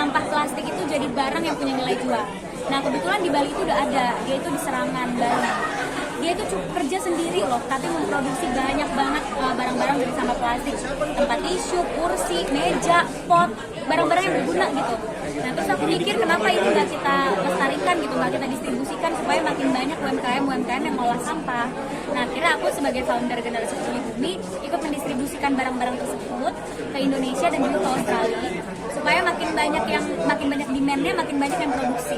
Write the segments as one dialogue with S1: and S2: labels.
S1: sampah plastik itu jadi barang yang punya nilai jual. Nah kebetulan di Bali itu udah ada, dia itu di Serangan Bali. Dia itu cukup kerja sendiri loh, tapi memproduksi banyak banget barang-barang dari sampah plastik, tempat tisu, kursi, meja, pot, barang-barang yang berguna gitu. Nah terus aku mikir kenapa ini nggak kita lestarikan gitu, nggak kita distribusikan supaya makin banyak UMKM yang ngolah sampah. Nah akhirnya aku sebagai founder Generasi Peduli Bumi ikut mendistribusikan barang-barang tersebut ke Indonesia dan juga ke Australia supaya makin banyak demand-nya, makin banyak yang produksi.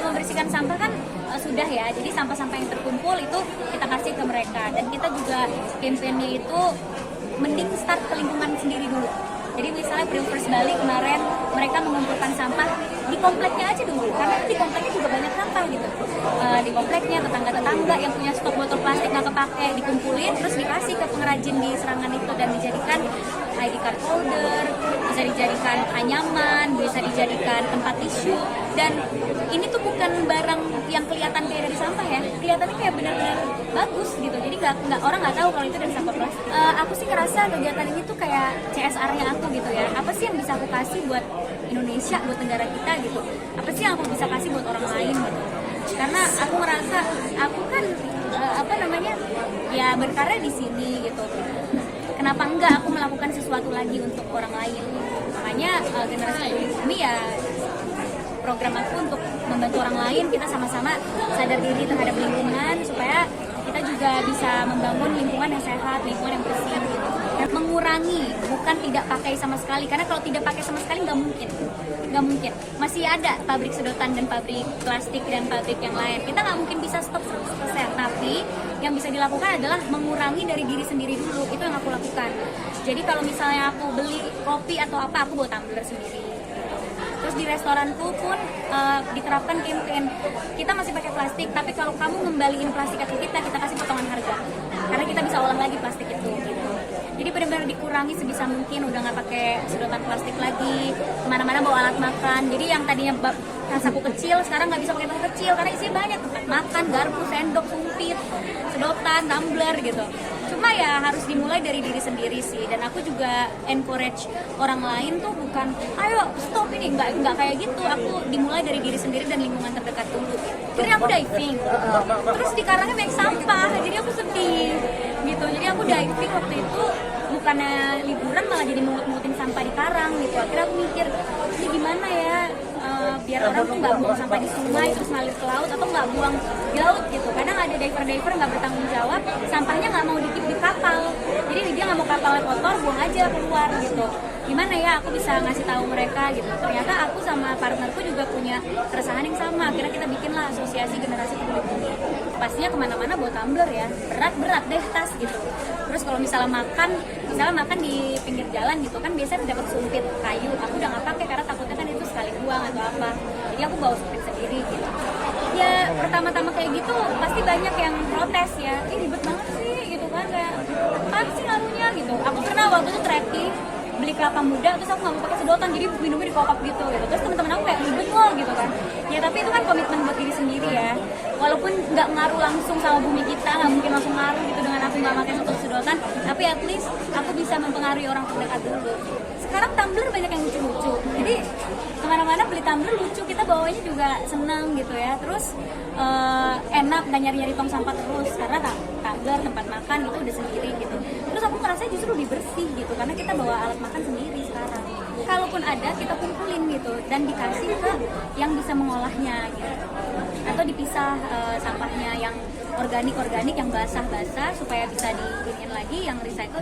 S1: Membersihkan sampah kan sudah ya, jadi sampah-sampah yang terkumpul itu kita kasih ke mereka, dan kita juga campaign-nya itu mending start ke lingkungan sendiri dulu. Jadi misalnya Brimfers Bali kemarin mereka mengumpulkan sampah di kompleknya aja dulu, karena di kompleknya juga banyak sampah gitu. Di kompleknya tetangga-tetangga yang punya stok botol plastik nggak kepake dikumpulin, terus dikasih ke pengrajin di Serangan itu dan dijadikan ID card holder, bisa dijadikan anyaman, bisa dijadikan tempat tisu. Dan ini tuh bukan barang yang kelihatan kayak dari sampah ya, kelihatannya kayak benar-benar bagus gitu. Jadi orang nggak tahu kalau itu dari sampah plastik. Aku sih ngerasa kegiatan ini tuh kayak CSR-nya aku gitu ya. Apa sih yang bisa aku kasih buat Indonesia, buat negara kita gitu? Apa sih yang aku bisa kasih buat orang lain gitu? Karena aku ngerasa aku kan ya berkarya di sini gitu. Kenapa enggak aku melakukan sesuatu lagi untuk orang lain? Makanya Generasi Peduli Bumi ya program aku untuk membantu orang lain, kita sama-sama sadar diri terhadap lingkungan supaya kita juga bisa membangun lingkungan yang sehat, lingkungan yang bersih gitu. Dan mengurangi, bukan tidak pakai sama sekali, karena kalau tidak pakai sama sekali nggak mungkin. Masih ada pabrik sedotan dan pabrik plastik dan pabrik yang lain. Kita nggak mungkin bisa stop 100%, tapi yang bisa dilakukan adalah mengurangi dari diri sendiri dulu. Itu yang aku lakukan. Jadi kalau misalnya aku beli kopi atau apa, aku bawa tumbler sendiri. Terus di restoranku pun diterapkan campaign, kita masih pakai plastik, tapi kalau kamu ngembaliin plastik ke kita kasih potongan harga, karena kita bisa olah lagi plastik itu gitu. Jadi benar-benar dikurangi sebisa mungkin, udah nggak pakai sedotan plastik lagi, kemana-mana bawa alat makan. Jadi yang tadinya saku kecil sekarang nggak bisa pakai saku kecil karena isinya banyak, tempat makan, garpu, sendok, sumpit, sedotan, tumbler gitu. Cuma ya harus dimulai dari diri sendiri sih, dan aku juga encourage orang lain tuh bukan ayo stop ini, nggak kayak gitu. Aku dimulai dari diri sendiri dan lingkungan terdekat dulu. Akhirnya aku diving, terus di karangnya banyak sampah, jadi aku sedih gitu. Jadi aku diving waktu itu bukannya liburan malah jadi mungut-mungutin sampah di karang gitu. Akhirnya aku mikir ini gimana ya, biar orang tuh nggak buang sampah di sungai terus ngalir ke laut, atau nggak buang di laut gitu. Kadang ada diver nggak bertanggung jawab, sampahnya nggak mau dikip di kapal, jadi dia nggak mau kapalnya kotor, buang aja keluar gitu. Gimana ya aku bisa ngasih tahu mereka gitu. Ternyata aku sama partnerku juga punya keresahan yang sama. Akhirnya kita bikinlah asosiasi Generasi Peduli Bumi. Pastinya kemana-mana bawa tumbler ya, berat deh tas gitu. Terus kalau misalnya makan di pinggir jalan gitu kan biasanya dapat sumpit kayu, aku udah nggak pakai karena takutnya kan itu sekali buang atau apa. Jadi aku bawa sumpit sendiri gitu. Ya pertama-tama kayak gitu pasti banyak yang protes ya, ini ribet banget sih gitu kan, kayak apa sih ngaruhnya gitu. Aku pernah waktu itu trekking beli kelapa muda, terus aku nggak mau pakai sedotan, jadi minumnya di kokop gitu. Terus teman-teman aku kayak ribet loh gitu kan. Ya tapi itu kan komitmen buat diri sendiri ya. Walaupun nggak ngaruh langsung sama bumi kita, nggak mungkin langsung ngaruh gitu dengan aku nggak pakai satu sedotan, tapi at least aku bisa mempengaruhi orang terdekat dulu. Sekarang tumbler banyak yang lucu-lucu, jadi kemana-mana beli tumbler lucu, kita bawanya juga senang gitu ya. Terus enak, nggak nyari-nyari tong sampah terus, karena tumbler tempat makan itu udah sendiri gitu. Terus aku ngerasa justru lebih bersih gitu, karena kita bawa alat makan sendiri sekarang. Kalaupun ada, kita kumpulin gitu dan dikasih ke yang bisa mengolahnya gitu. Atau dipisah sampahnya yang organik yang basah supaya bisa diinin lagi, yang recycle.